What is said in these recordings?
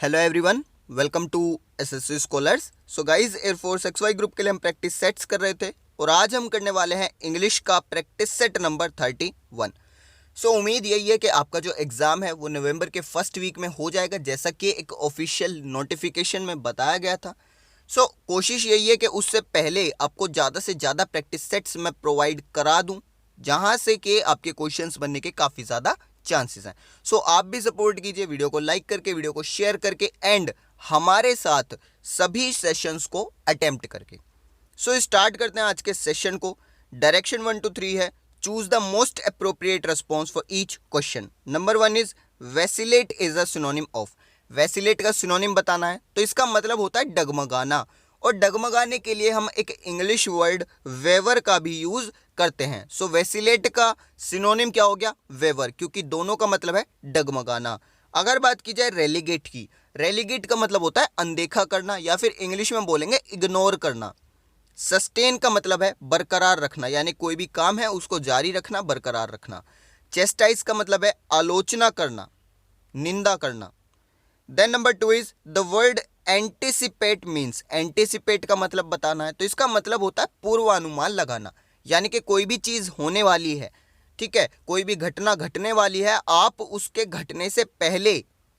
Hello everyone, welcome to SSC scholars. So guys, air force XY group के लिए हम practice sets कर रहे थे और आज हम करने वाले हैं इंग्लिश का प्रैक्टिस सेट नंबर 31। सो उम्मीद यही है कि आपका जो एग्ज़ाम है वो नवंबर के फर्स्ट वीक में हो जाएगा, जैसा कि एक ऑफिशियल नोटिफिकेशन में बताया गया था। सो कोशिश यही है कि उससे पहले आपको ज़्यादा से ज़्यादा प्रैक्टिस सेट्स मैं प्रोवाइड करा दूँ, जहाँ से कि आपके क्वेश्चंस बनने के काफ़ी ज़्यादा चांसेस हैं। सो आप भी सपोर्ट कीजिए, वीडियो को लाइक करके, वीडियो को शेयर करके एंड हमारे साथ सभी सेशंस को अटेम्प्ट करके। सो स्टार्ट करते हैं आज के सेशन को। डायरेक्शन 1 to 3 है, choose the most appropriate response for each question. Number 1 is vacillate is a synonym of. Vacillate का सिनोनिम बताना है, तो इसका मतलब होता है डगमगाना, और डगमगाने के लिए हम एक इंग्लिश वर्ड वेवर का भी यूज करते हैं। सो वैसिलेट का सिनोनिम क्या हो गया? वेवर, क्योंकि दोनों का मतलब है डगमगाना। अगर बात की जाए रेलीगेट की, रेलीगेट का मतलब होता है अनदेखा करना, या फिर इंग्लिश में बोलेंगे इग्नोर करना। सस्टेन का मतलब है बरकरार रखना, यानी कोई भी काम है उसको जारी रखना, बरकरार रखना। चेस्टाइज का मतलब है आलोचना करना, निंदा करना। Then number 2 is the word anticipate means. Anticipate का मतलब बताना है, तो इसका मतलब होता है पूर्वानुमान लगाना, यानी कि कोई भी चीज़ होने वाली है, ठीक है, कोई भी घटना घटने वाली है, आप उसके घटने से पहले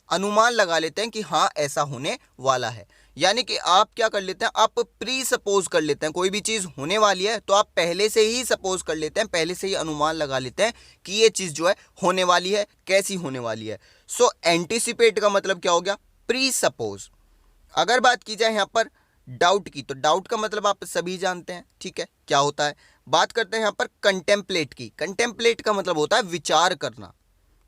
अनुमान लगा लेते हैं कि हाँ ऐसा होने वाला है। यानी कि आप क्या कर लेते हैं, आप प्री सपोज कर लेते हैं। कोई भी चीज़ होने वाली है तो आप पहले से ही सपोज कर लेते हैं, पहले से ही अनुमान लगा लेते हैं कि ये चीज़ जो है होने वाली है, कैसी होने वाली है। सो एंटिसिपेट का मतलब क्या हो गया? Pre suppose. अगर बात की जाए यहाँ पर डाउट की, तो डाउट का मतलब आप सभी जानते हैं, ठीक है, क्या होता है। बात करते हैं यहाँ पर कंटेम्पलेट की। कंटेम्पलेट का मतलब होता है विचार करना।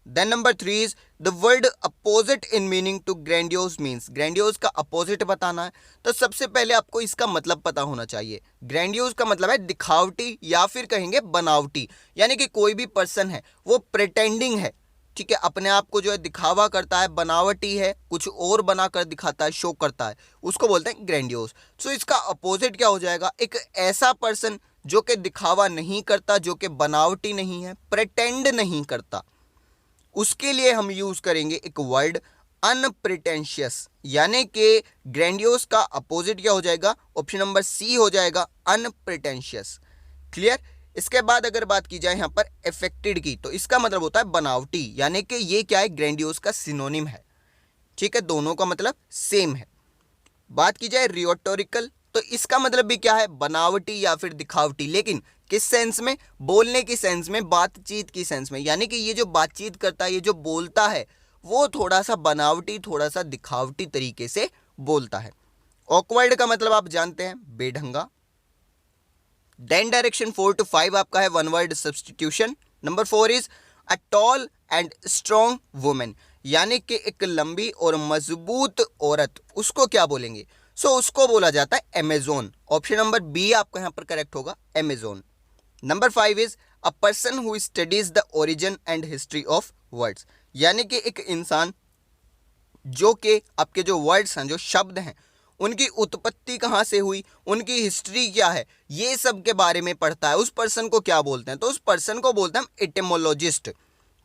Then number 3 is the word opposite in meaning to grandiose means. Grandiose का अपोजिट बताना है, तो सबसे पहले आपको इसका मतलब पता होना चाहिए। ग्रैंडियोज का मतलब है दिखावटी, या फिर कहेंगे बनावटी, यानी कि कोई भी पर्सन है वो प्रिटेंडिंग है, ठीक है, अपने आप को जो है दिखावा करता है, बनावटी है, कुछ और बनाकर दिखाता है, शो करता है, उसको बोलते हैं ग्रैंडियोज। सो इसका अपोजिट क्या हो जाएगा? एक ऐसा पर्सन जो कि दिखावा नहीं करता, जो कि बनावटी नहीं है, प्रिटेंड नहीं करता, उसके लिए हम यूज करेंगे एक वर्ड अनप्रिटेंशियस। यानी कि ग्रैंडियोस का अपोजिट क्या हो जाएगा? ऑप्शन नंबर सी हो जाएगा, अनप्रिटेंशियस। क्लियर? इसके बाद अगर बात की जाए यहाँ पर अफेक्टेड की, तो इसका मतलब होता है बनावटी, यानी कि ये क्या है? ग्रैंडियोस का सिनोनिम है, ठीक है, दोनों का मतलब सेम है। बात की जाए रियोटोरिकल, तो इसका मतलब भी क्या है? बनावटी या फिर दिखावटी, लेकिन किस सेंस में? बोलने की सेंस में, बातचीत की सेंस में। यानी कि ये जो बातचीत करता है, ये जो बोलता है, वो थोड़ा सा बनावटी, थोड़ा सा दिखावटी तरीके से बोलता है। ऑकवर्ड का मतलब आप जानते हैं, बेढंगा। देन डायरेक्शन 4 to 5 आपका है one word substitution. Number 4 is a tall and strong women, यानी कि एक लंबी और मजबूत औरत, उसको क्या बोलेंगे? सो उसको बोला जाता है अमेजोन। ऑप्शन नंबर बी आपका यहाँ पर करेक्ट होगा, Amazon. Number 5 is a person who studies the origin and history of words, यानी कि एक इंसान जो कि आपके जो वर्ड्स हैं, जो शब्द हैं, उनकी उत्पत्ति कहाँ से हुई, उनकी हिस्ट्री क्या है, ये सब के बारे में पढ़ता है। उस पर्सन को क्या बोलते हैं? तो उस पर्सन को बोलते हैं एटिमोलॉजिस्ट।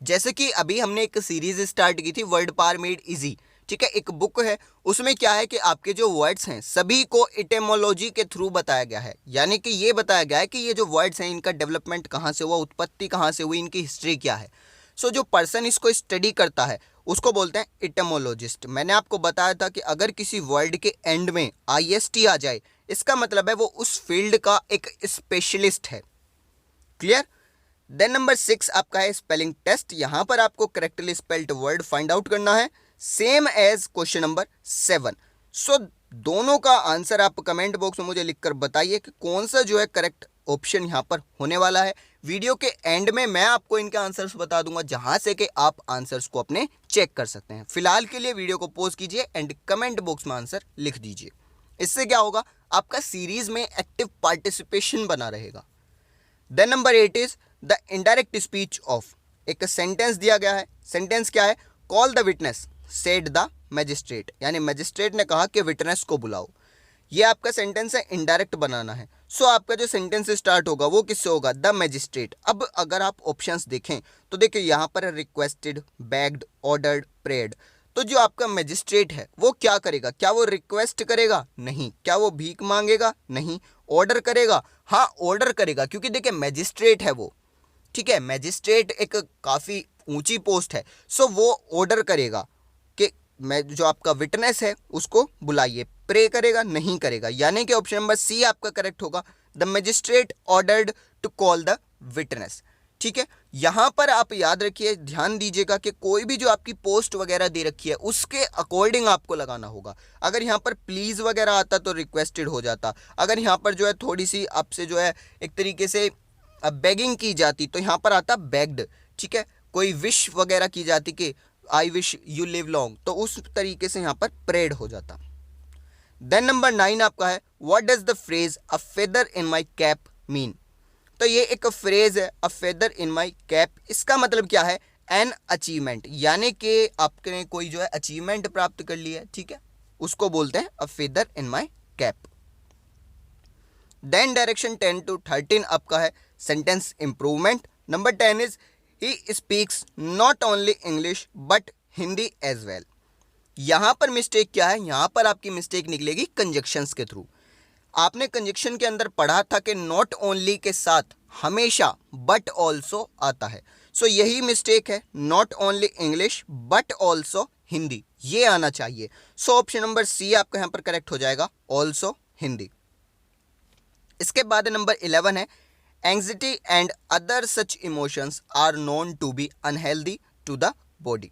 जैसे कि अभी हमने एक सीरीज स्टार्ट की थी, वर्ड पावर मेड इजी, ठीक है, एक बुक है, उसमें क्या है कि आपके जो वर्ड्स हैं सभी को एटिमोलॉजी के थ्रू बताया गया है। यानी कि ये बताया गया है कि ये जो वर्ड्स हैं इनका डेवलपमेंट कहाँ से हुआ, उत्पत्ति कहाँ से हुई, इनकी हिस्ट्री क्या है। सो जो पर्सन इसको स्टडी करता है उसको बोलते हैं एटिमोलॉजिस्ट। मैंने आपको बताया था कि अगर किसी वर्ड के एंड में IST आ जाए, इसका मतलब है वो उस फील्ड का एक स्पेशलिस्ट है। क्लियर? देन नंबर 6 आपका है स्पेलिंग टेस्ट। यहां पर आपको correctly spelled word find out करना है, सेम एज क्वेश्चन नंबर 7। सो दोनों का आंसर आप कमेंट बॉक्स में मुझे लिखकर बताइए कि कौन सा जो है करेक्ट ऑप्शन यहां पर होने वाला है। वीडियो के एंड में मैं आपको इनके आंसर्स बता दूंगा, जहां से कि आप आंसर्स को अपने चेक कर सकते हैं। फिलहाल के लिए वीडियो को पॉज कीजिए एंड कमेंट बॉक्स में आंसर लिख दीजिए। इससे क्या होगा? आपका सीरीज में एक्टिव पार्टिसिपेशन बना रहेगा। Then number 8 is the indirect speech of. एक सेंटेंस दिया गया है, सेंटेंस क्या है? Call the witness said the magistrate, यानी मैजिस्ट्रेट ने कहा कि विटनेस को बुलाओ। ये आपका सेंटेंस है, इनडायरेक्ट बनाना है। सो आपका जो सेंटेंस स्टार्ट होगा वो किससे होगा? The magistrate. अब अगर आप ऑप्शंस देखें तो देखिए यहाँ पर रिक्वेस्टेड, बेग्ड, ऑर्डर्ड, प्रेयर्ड, तो जो आपका मैजिस्ट्रेट है वो क्या करेगा? क्या वो रिक्वेस्ट करेगा? नहीं। क्या वो भीख मांगेगा? नहीं। ऑर्डर करेगा? हाँ ऑर्डर करेगा, क्योंकि देखिए मैजिस्ट्रेट है वो, ठीक है, मैजिस्ट्रेट एक काफ़ी ऊंची पोस्ट है। सो वो ऑर्डर करेगा कि मैं जो आपका विटनेस है उसको बुलाइए। प्रे करेगा? नहीं करेगा। यानी कि ऑप्शन नंबर सी आपका करेक्ट होगा। The magistrate ordered to call the witness. ठीक है, यहां पर आप याद रखिए, ध्यान दीजिएगा कि कोई भी जो आपकी पोस्ट वगैरह दे रखी है उसके अकॉर्डिंग आपको लगाना होगा। अगर यहां पर प्लीज वगैरह आता तो रिक्वेस्टेड हो जाता। अगर यहां पर जो है थोड़ी सी आपसे जो है एक तरीके से बेगिंग की जाती तो यहां पर आता बेग्ड। ठीक है, कोई विश वगैरह की जाती कि I wish you live long, तो उस तरीके से यहां पर प्रेड हो जाता। देन नंबर 9 आपका है, what does the phrase a feather in my cap mean? तो ये एक फ्रेज है, अ फेदर इन माई कैप। इसका मतलब क्या है? एन अचीवमेंट, यानी कि आपने कोई जो है अचीवमेंट प्राप्त कर ली है, ठीक है, उसको बोलते हैं a feather in my cap. Then direction 10 to 13 आपका है sentence improvement. Number 10 is he speaks not only English but Hindi as well. यहां पर मिस्टेक क्या है? यहां पर आपकी मिस्टेक निकलेगी कंजक्शंस के थ्रू। आपने कंजक्शन के अंदर पढ़ा था कि नॉट ओनली के साथ हमेशा बट ऑल्सो आता है। सो यही मिस्टेक है, not only English but also Hindi, ये आना चाहिए। सो ऑप्शन नंबर सी आपका यहां पर करेक्ट हो जाएगा, ऑल्सो हिंदी। इसके बाद नंबर 11 है, anxiety and other such emotions are known to be unhealthy to the body.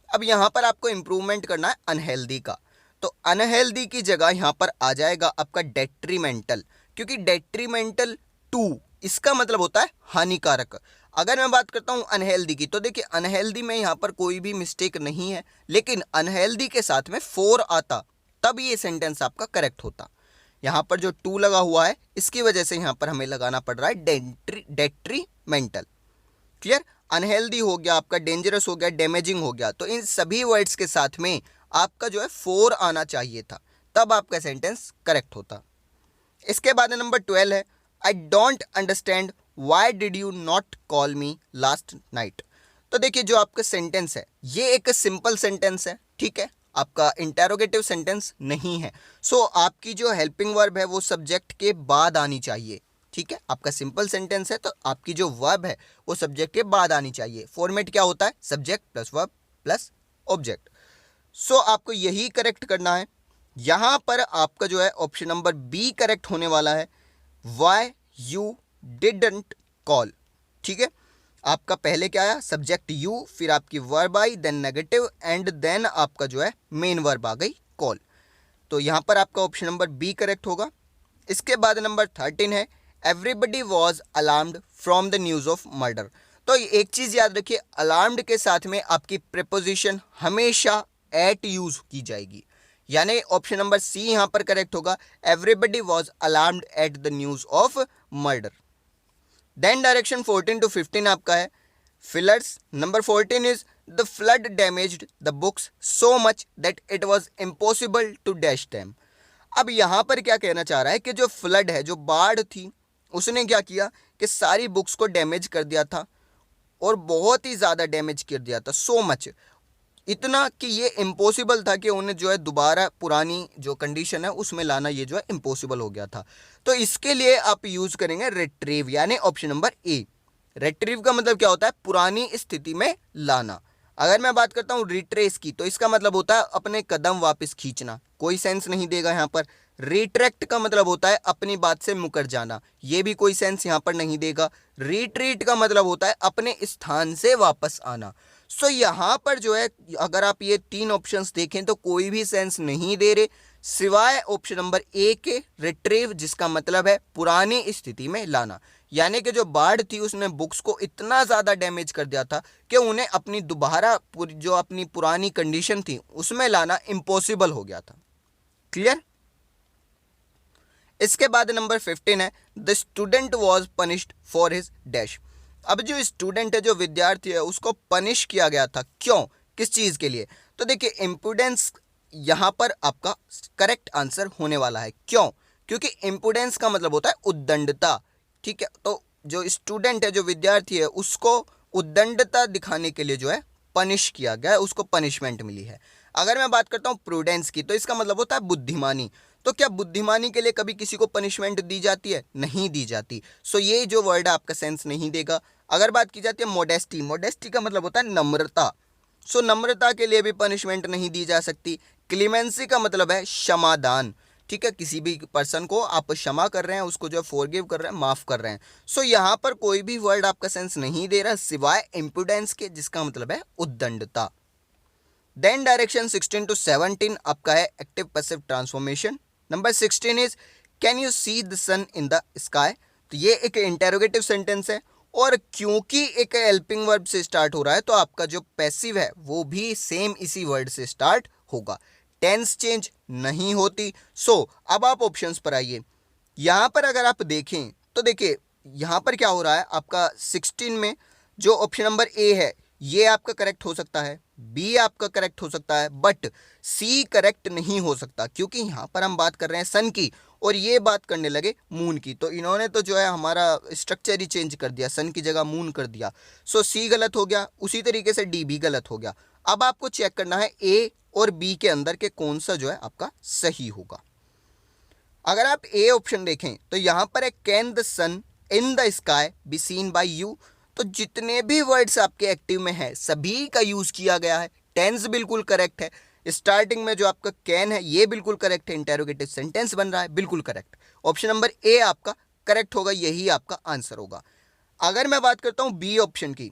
अब यहां पर आपको इंप्रूवमेंट करना है अनहेल्दी का, तो अनहेल्दी की जगह यहां पर आ जाएगा आपका डेट्रीमेंटल, क्योंकि डेट्रीमेंटल टू इसका मतलब होता है हानिकारक। अगर मैं बात करता हूं अनहेल्दी की, तो देखिए अनहेल्दी में यहां पर कोई भी मिस्टेक नहीं है, लेकिन अनहेल्दी के साथ में फोर आता तब ये सेंटेंस आपका करेक्ट होता। यहां पर जो टू लगा हुआ है इसकी वजह से यहां पर हमें लगाना पड़ रहा है डेट्रीमेंटल। क्लियर? अनहेल्दी हो गया आपका, डेंजरस हो गया, डैमेजिंग हो गया, तो इन सभी वर्ड्स के साथ में आपका जो है फोर आना चाहिए था, तब आपका सेंटेंस करेक्ट होता। इसके बाद नंबर 12 है, I don't understand why did you not call me last night. तो देखिए जो आपका सेंटेंस है ये एक सिंपल सेंटेंस है, ठीक है, आपका इंटेरोगेटिव सेंटेंस नहीं है। सो आपकी जो हेल्पिंग वर्ब है वो सब्जेक्ट के बाद आनी चाहिए, ठीक है। आपका सिंपल सेंटेंस है तो आपकी जो वर्ब है वो सब्जेक्ट के बाद आनी चाहिए। फॉर्मेट क्या होता है? Subject plus verb plus object. So आपको यही करेक्ट करना है। यहां पर आपका जो है ऑप्शन नंबर बी करेक्ट होने वाला है, वाई यू डिडंट कॉल। ठीक है, आपका पहले क्या आया? सब्जेक्ट यू, फिर आपकी verb I, then negative and then आपका जो है मेन वर्ब आ गई कॉल। तो यहां पर आपका ऑप्शन नंबर बी करेक्ट होगा। इसके बाद नंबर 13 है, everybody was alarmed from the news of murder. तो एक चीज याद रखिए, अलार्म्ड के साथ में आपकी प्रीपोजिशन हमेशा एट यूज की जाएगी, यानी ऑप्शन नंबर सी यहां पर करेक्ट होगा, everybody was alarmed at the news of murder. Then direction 14 to 15 आपका है fillers. Number 14 is the flood damaged the books so much that it was impossible to dash them. अब यहां पर क्या कहना चाह रहा है कि जो फ्लड है, जो बाढ़ थी, उसने क्या किया कि सारी बुक्स को डैमेज कर दिया था और बहुत ही ज़्यादा डैमेज कर दिया था, सो मच, इतना कि ये इम्पॉसिबल था कि उन्हें जो है दोबारा पुरानी जो कंडीशन है उसमें लाना ये जो है इम्पॉसिबल हो गया था। तो इसके लिए आप यूज़ करेंगे रिट्रीव, यानी ऑप्शन नंबर ए। रिट्रीव का मतलब क्या होता है? पुरानी स्थिति में लाना। अगर मैं बात करता हूँ रिट्रेस की, तो इसका मतलब होता है अपने कदम वापस खींचना, कोई सेंस नहीं देगा यहाँ पर। रिट्रैक्ट का मतलब होता है अपनी बात से मुकर जाना, ये भी कोई सेंस यहाँ पर नहीं देगा। रिट्रीट का मतलब होता है अपने स्थान से वापस आना। सो यहाँ पर जो है अगर आप ये तीन ऑप्शंस देखें तो कोई भी सेंस नहीं दे रहे सिवाय ऑप्शन नंबर ए के, रिट्रीव, जिसका मतलब है पुरानी स्थिति में लाना। यानी कि जो बाढ़ थी उसने बुक्स को इतना ज़्यादा डैमेज कर दिया था कि उन्हें अपनी दोबारा जो अपनी पुरानी कंडीशन थी उसमें लाना इम्पॉसिबल हो गया था। क्लियर? इसके बाद नंबर 15 है, the student was punished for his dash. अब जो स्टूडेंट है, जो विद्यार्थी है, उसको पनिश किया गया था, क्यों, किस चीज़ के लिए? तो देखिए इम्प्रूडेंस यहाँ पर आपका करेक्ट आंसर होने वाला है। क्यों? क्योंकि इम्प्रूडेंस का मतलब होता है उद्दंडता, ठीक है। तो जो स्टूडेंट है, जो विद्यार्थी है, उसको उद्दंडता दिखाने के लिए जो है पनिश किया गया है, उसको पनिशमेंट मिली है। अगर मैं बात करता हूँ प्रूडेंस की, तो इसका मतलब होता है बुद्धिमानी। तो क्या बुद्धिमानी के लिए कभी किसी को पनिशमेंट दी जाती है? नहीं दी जाती। सो ये जो वर्ड है आपका सेंस नहीं देगा। अगर बात की जाती है मोडेस्टी, मोडेस्टी का मतलब होता है नम्रता। सो नम्रता के लिए भी पनिशमेंट नहीं दी जा सकती। क्लीमेंसी का मतलब है क्षमादान। ठीक है, किसी भी पर्सन को आप क्षमा कर रहे हैं, उसको जो फॉरगिव कर रहे हैं, माफ कर रहे हैं। सो यहाँ पर कोई भी वर्ड आपका सेंस नहीं दे रहा सिवाय इम्प्रूडेंस के, जिसका मतलब है उद्दंडता। देन डायरेक्शन 16 to 17 आपका है active passive transformation. Number 16 is can you see the sun in the sky. तो ये एक इंटेरोगेटिव सेंटेंस है, और क्योंकि एक हेल्पिंग वर्ब से स्टार्ट हो रहा है तो आपका जो पैसिव है वो भी सेम इसी वर्ड से स्टार्ट होगा, टेंस चेंज नहीं होती। सो अब आप ऑप्शंस पर आइए। यहाँ पर अगर आप देखें तो देखिए यहाँ पर क्या हो रहा है आपका 16 में, जो ऑप्शन नंबर ए है ये आपका करेक्ट हो सकता है, बी आपका करेक्ट हो सकता है, बट सी करेक्ट नहीं हो सकता, क्योंकि यहाँ पर हम बात कर रहे हैं सन की और ये बात करने लगे मून की। तो इन्होंने तो जो है हमारा स्ट्रक्चर ही चेंज कर दिया, सन की जगह मून कर दिया। सो सी गलत हो गया, उसी तरीके से डी भी गलत हो गया। अब आपको चेक करना है ए और बी के अंदर के कौन सा जो है आपका सही होगा। अगर आप ए ऑप्शन देखें तो यहाँ पर है can the sun in the sky be seen by you. तो जितने भी वर्ड्स आपके एक्टिव में है सभी का यूज किया गया है, टेंस बिल्कुल करेक्ट है। स्टार्टिंग में जो आपका कैन है ये बिल्कुल करेक्ट है, इंटेरोगेटिव सेंटेंस बन रहा है बिल्कुल करेक्ट। ऑप्शन नंबर ए आपका करेक्ट होगा, यही आपका आंसर होगा। अगर मैं बात करता हूँ बी ऑप्शन की,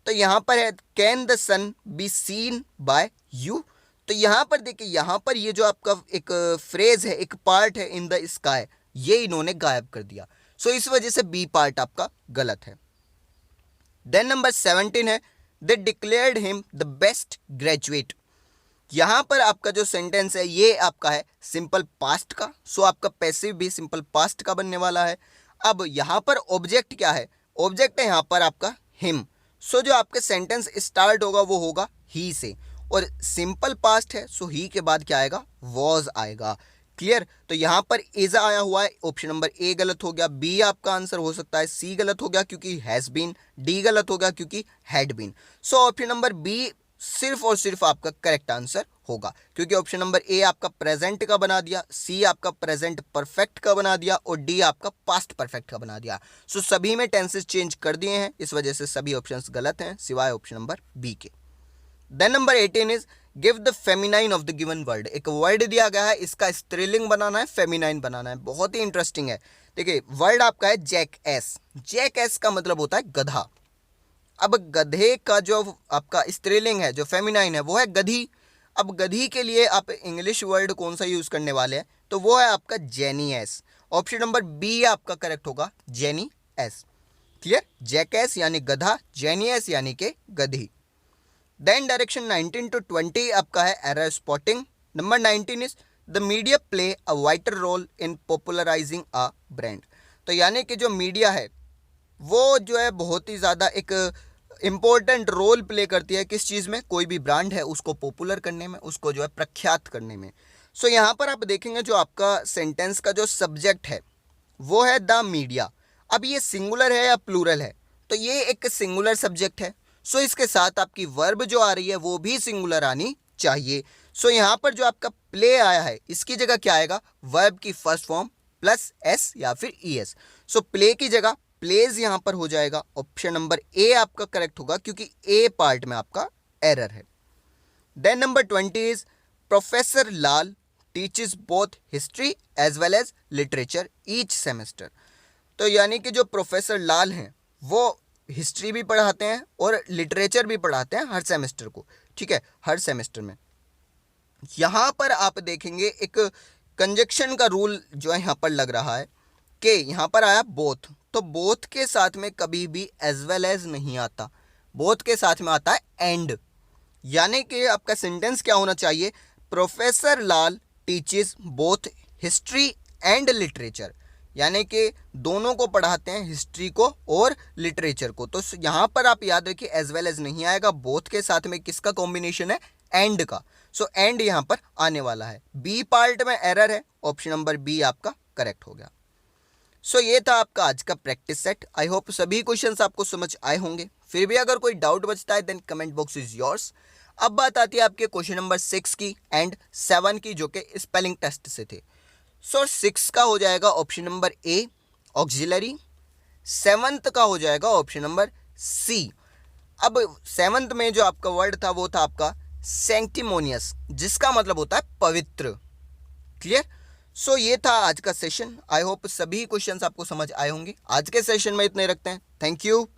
तो यहाँ पर है can the sun be seen by you. तो यहाँ पर देखिए, यहाँ पर ये जो आपका एक फ्रेज है, एक पार्ट है इन द स्काई, ये इन्होंने गायब कर दिया। सो इस वजह से बी पार्ट आपका गलत है। देन नंबर 17 है they declared him the best graduate. यहाँ पर आपका जो सेंटेंस है ये आपका है सिंपल पास्ट का। सो आपका पैसिव भी सिंपल पास्ट का बनने वाला है। अब यहाँ पर ऑब्जेक्ट क्या है? ऑब्जेक्ट है यहाँ पर आपका हिम। सो जो आपके सेंटेंस स्टार्ट होगा वो होगा ही से, और सिंपल पास्ट है सो ही के बाद क्या आएगा? वॉज आएगा। क्लियर? तो यहाँ पर इज आया हुआ है, ऑप्शन नंबर ए गलत हो गया, बी आपका आंसर हो सकता है, सी गलत हो गया क्योंकि हैज बीन, डी गलत हो गया क्योंकि had been. So option number B सिर्फ और सिर्फ आपका करेक्ट आंसर होगा, क्योंकि ऑप्शन नंबर ए आपका प्रेजेंट का बना दिया, सी आपका प्रेजेंट परफेक्ट का बना दिया, और डी आपका पास्ट परफेक्ट का बना दिया। सो सभी में टेंसेस चेंज कर दिए हैं, इस वजह से सभी ऑप्शंस गलत हैं सिवाय ऑप्शन नंबर बी के। Then number 18 is give the feminine of the given word. एक वर्ड दिया गया है, इसका स्त्रीलिंग बनाना है, फेमिनाइन बनाना है। बहुत ही इंटरेस्टिंग है। देखिए वर्ड आपका है जैक एस। जैक एस का मतलब होता है गधा। अब गधे का जो आपका स्त्रीलिंग है, जो फेमिनाइन है, वो है गधी। अब गधी के लिए आप इंग्लिश वर्ड कौन सा यूज करने वाले हैं? तो वो है आपका jenny ass. Option number B आपका करेक्ट होगा, jenny ass. Clear? Jack ass यानी गधा, जेनी एस यानी के गधी। देन डायरेक्शन 19 to 20 आपका है error spotting. Number 19 is the media play a wider role in popularising a brand. तो यानी कि जो मीडिया है वो जो है बहुत ही ज़्यादा एक इम्पोर्टेंट रोल प्ले करती है किस चीज़ में? कोई भी ब्रांड है उसको पॉपुलर करने में, उसको जो है प्रख्यात करने में। सो यहाँ पर आप देखेंगे जो आपका सेंटेंस का जो सब्जेक्ट है वो है द मीडिया। अब ये सिंगुलर है या प्लूरल है? तो ये एक सिंगुलर सब्जेक्ट है। सो इसके साथ आपकी वर्ब जो आ रही है वो भी सिंगुलर आनी चाहिए। सो यहाँ पर जो आपका प्ले आया है इसकी जगह क्या आएगा? वर्ब की फर्स्ट फॉर्म प्लस एस या फिर ई एस। सो प्ले की जगह प्लेज यहाँ पर हो जाएगा। ऑप्शन नंबर ए आपका करेक्ट होगा क्योंकि ए पार्ट में आपका एरर है। Then number 20 is professor Lal teaches both history as well as literature each semester. तो यानी कि जो प्रोफेसर लाल हैं वो हिस्ट्री भी पढ़ाते हैं और लिटरेचर भी पढ़ाते हैं हर सेमेस्टर को। ठीक है, हर सेमेस्टर में। यहाँ पर आप देखेंगे एक कंजक्शन का रूल जो है यहाँ पर लग रहा है कि यहाँ पर आया बोथ। तो बोथ के साथ में कभी भी एज वेल एज नहीं आता, बोथ के साथ में आता है एंड। यानी कि आपका सेंटेंस क्या होना चाहिए? Professor Lal teaches both history and literature, यानी कि दोनों को पढ़ाते हैं, हिस्ट्री को और लिटरेचर को। तो यहाँ पर आप याद रखिए एज वेल एज नहीं आएगा, बोथ के साथ में किसका कॉम्बिनेशन है? एंड का। सो एंड यहाँ पर आने वाला है। बी पार्ट में एरर है, ऑप्शन नंबर बी आपका करेक्ट हो गया। सो ये था आपका आज का प्रैक्टिस सेट। आई होप सभी क्वेश्चंस आपको समझ आए होंगे। फिर भी अगर कोई डाउट बचता है then comment box is yours. अब बात आती है आपके क्वेश्चन नंबर 6 की एंड 7 की, जो कि स्पेलिंग टेस्ट से थे। सो 6 का हो जाएगा option number A auxiliary, 7th का हो जाएगा ऑप्शन नंबर सी। अब 7th में जो आपका वर्ड था वो था आपका सैंक्टिमोनियस, जिसका मतलब होता है पवित्र। क्लियर? सो ये था आज का सेशन। आई होप सभी क्वेश्चंस आपको समझ आए होंगे। आज के सेशन में इतने रखते हैं। Thank you.